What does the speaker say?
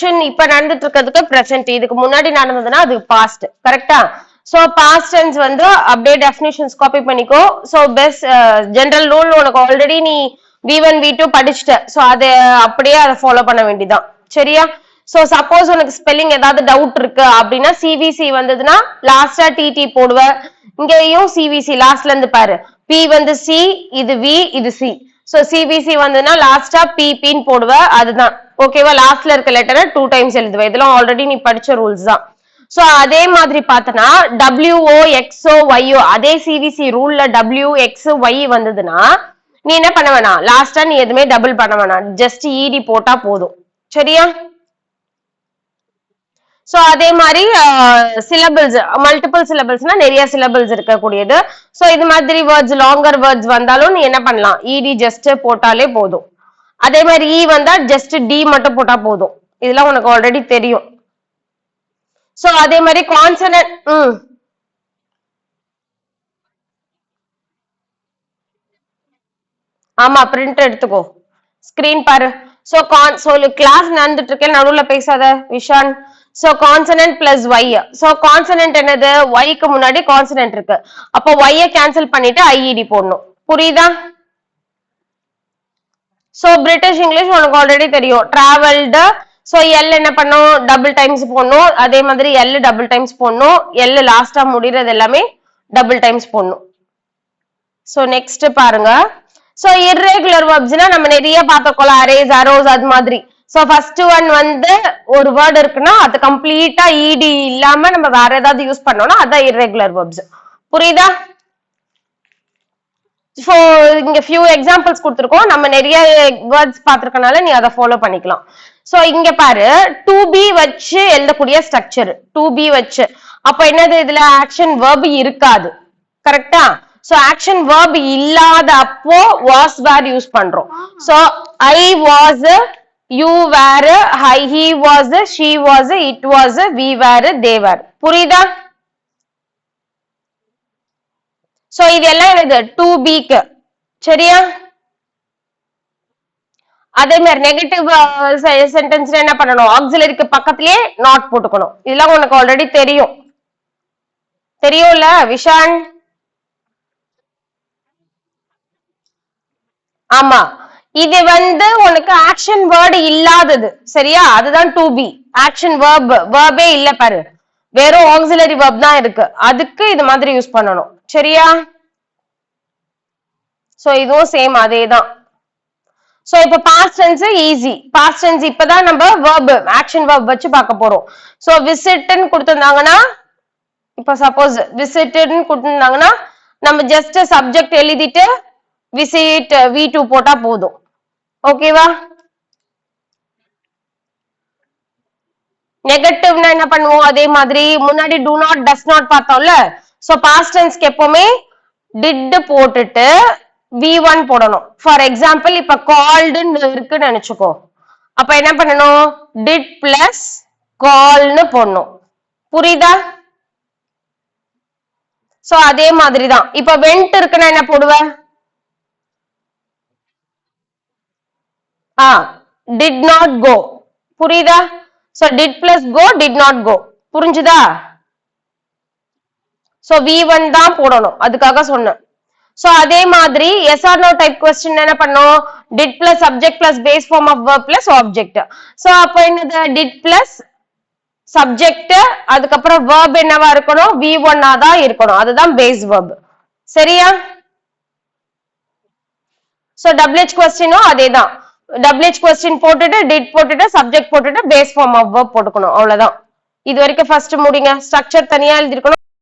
இப்ப நடந்துட்டு இருக்கிறதுக்கு பிரசன்ட், இதுக்கு முன்னாடி நடந்ததுன்னா அது பாஸ்ட். கரெக்டா? சோ பாஸ்ட் டென்ஸ் வந்து அப்படியே டெஃபினிஷன்ஸ் காப்பி பண்ணிக்கோ. சோ பெஸ்ட் ஜெனரல் ரூல் உனக்கு ஆல்ரெடி நீ V1 V2 படிச்சுட்ட. சோ அது அப்படியே அதை ஃபாலோ பண்ண வேண்டியதான். சரியா? சோ சப்போஸ் உனக்கு ஸ்பெல்லிங் ஏதாவது டவுட் இருக்கு அப்படின்னா சிவிசி வந்ததுன்னா லாஸ்டா டிடி போடுவ. இங்கேயும் சிவிசி லாஸ்ட்ல இருந்து பாரு. பி வந்து சி, இது வி, இது சி. சோ சிபிசி வந்ததுன்னா லாஸ்டா பின்னு போடுவ. அதுதான் ஓகேவா? லாஸ்ட்ல இருக்க லெட்டரை 2 டைம்ஸ் எழுதுவ. இதெல்லாம் ஆல்ரெடி நீ படிச்ச ரூல்ஸ் தான். சோ அதே மாதிரி பார்த்தனா WO XO YO அதே சிவிசி ரூல்ல W X Y வந்ததுன்னா நீ என்ன பண்ண வேணாம், லாஸ்டா நீ எதுவுமே டபுள் பண்ண வேணாம், ஜஸ்ட் ED போட்டா போதும். சரியா? சோ அதே மாதிரி சிலபிள்ஸ், மல்டிபிள் சிலபிள்ஸ்னா நிறைய சிலபிள்ஸ் இருக்கக்கூடியது. சோ இது மாதிரி வேர்ட்ஸ், லாங்கர் வேர்ட்ஸ் வந்தாலும் நீ என்ன பண்ணலாம், ED ஜஸ்ட் போட்டாலே போதும். அதே மாதிரி E வந்தா ஜஸ்ட் D மட்டும் போட்டா போதும். இதெல்லாம் உனக்கு ஆல்ரெடி தெரியும். சோ அதே மாதிரி கான்சனன்ட் ஆமா பிரிண்ட் எடுத்துக்கோ, ஸ்கிரீன் பாரு. சோ கிளாஸ் நடந்துட்டு இருக்கேன், நடுவுல பேசாத Vishan. So consonant plus Y. So consonant என்னது, ஒய்க்கு முன்னாடி கான்சனன்ட் இருக்கு, அப்போ ஒய்ய கேன்சல் பண்ணிட்டு ஐஇடி போடணும். புரியுதா? சோ பிரிட்டிஷ் இங்கிலீஷ் உனக்கு ஆல்ரெடி தெரியும். டிராவல்டு, சோ எல் என்ன பண்ணும், டபுள் டைம்ஸ் போடணும். அதே மாதிரி எல் டபுள் டைம்ஸ் போடணும். எல் லாஸ்டா முடிறது எல்லாமே டபுள் டைம்ஸ் போடணும். சோ நெக்ஸ்ட் பாருங்க. சோ இர்ரெகுலர் வெர்ப்ஸ்னா நம்ம நிறைய பார்த்தோம்ல, அரேஸ், அரோஸ், அது மாதிரி. சோ ஃபர்ஸ்ட் ஒன் வந்து ஒரு வேர்ட் இருக்குன்னா அது கம்ப்ளீட்டா இடி இல்லாம நம்ம வேற ஏதாவது யூஸ் பண்ணோம்னா அதான் இர்ரெகுலர் வெர்ப்ஸ். புரியுதா? சோ இங்க ஃபியூ எக்ஸாம்பிள்ஸ் கொடுத்துருக்கோம், நம்ம நிறைய வேர்ட்ஸ் பார்த்திருக்கனால நீ அதை ஃபாலோ பண்ணிக்கலாம். சோ இங்க பாரு, டு பி வச்சு எழுதக்கூடிய ஸ்ட்ரக்சர், டு பி வச்சு. அப்ப என்னது, இதுல ஆக்ஷன் வெர்ப் இருக்காது. கரெக்டா? சோ ஆக்ஷன் வெர்ப் இல்லாத அப்போ வாஸ் வேர் யூஸ் பண்றோம். So I was, you were, he was, she was, it was, we were, they were. புரியுதா? சோ இது எல்லாம் என்னது, டு பிக்கு. சரியா? அதே மாதிரி நெகட்டிவ் சென்டென்ஸ் என்ன பண்ணணும், ஆக்சிலரிக்கு பக்கத்திலேயே நாட் போட்டுக்கணும். இதெல்லாம் உனக்கு ஆல்ரெடி தெரியும், தெரியும்ல விஷான்? ஆமா, இது வந்து உனக்கு ஆக்ஷன் வேர்டு இல்லாதது. சரியா? அதுதான் டு பி. ஆக்ஷன் வேர்ப், வேர்பே இல்ல பாரு, வெறும் ஆக்சிலரி வேர்ப் தான் இருக்கு. அதுக்கு இது மாதிரி யூஸ் பண்ணணும். சரியா? சோ இதுவும் சேம் அதேதான். சோ இப்ப past tense easy. Past tense இப்பதான் நம்ம வெர்ப், ஆக்ஷன் வெர்ப் வச்சு பார்க்க போறோம். சோ விசிட்னு கொடுத்திருந்தாங்கன்னா, இப்ப சப்போஸ் விசிட்னு கொடுத்திருந்தாங்கன்னா நம்ம ஜஸ்ட் சப்ஜெக்ட் எழுதிட்டு விசிட் V2 போட்டா போதும். ஓகேவா? நெகட்டிவ்னா என்ன பண்ணுவோம், அதே மாதிரி முன்னாடி do not, does not பார்த்தோம்ல. சோ பாஸ்ட் டென்ஸ்க்கு எப்பவுமே did போட்டுட்டு V1 போடணும். ஃபார் எக்ஸாம்பிள் இப்ப கால்டுன்னு இருக்குன்னு நினைச்சுக்கோ, அப்ப என்ன பண்ணணும், did பிளஸ் கால்னு போடணும். புரியுதா? சோ அதே மாதிரிதான் இப்ப went இருக்குன்னா என்ன போடுவ, did not go. புரியுதா? So did plus go, did not go. புரிஞ்சுதா? சோ V1 தான் போடணும், அதுக்காக சொன்னேன். சோ அதே மாதிரி yes or no type question என்ன பண்ணோம், did plus subject plus base form of verb plus object. So அப்ப என்னது, did plus subject, அதுக்கப்புறம் verb என்னவா இருக்கணும், V1 ஆ தான் இருக்கணும், அதுதான் base verb. சரியா? சோ WH கொஸ்டினும் அதேதான், WH கொஸ்டின் போட்டுட்டு did போட்டுட்டு சப்ஜெக்ட் போட்டுட்டு பேஸ் ஃபார்ம் ஆஃப் verb போட்டுக்கணும். அவ்வளவுதான். இது வரைக்கும் ஃபர்ஸ்ட் முடிங்க. ஸ்ட்ரக்சர் தனியா எழுதிருக்கணும்.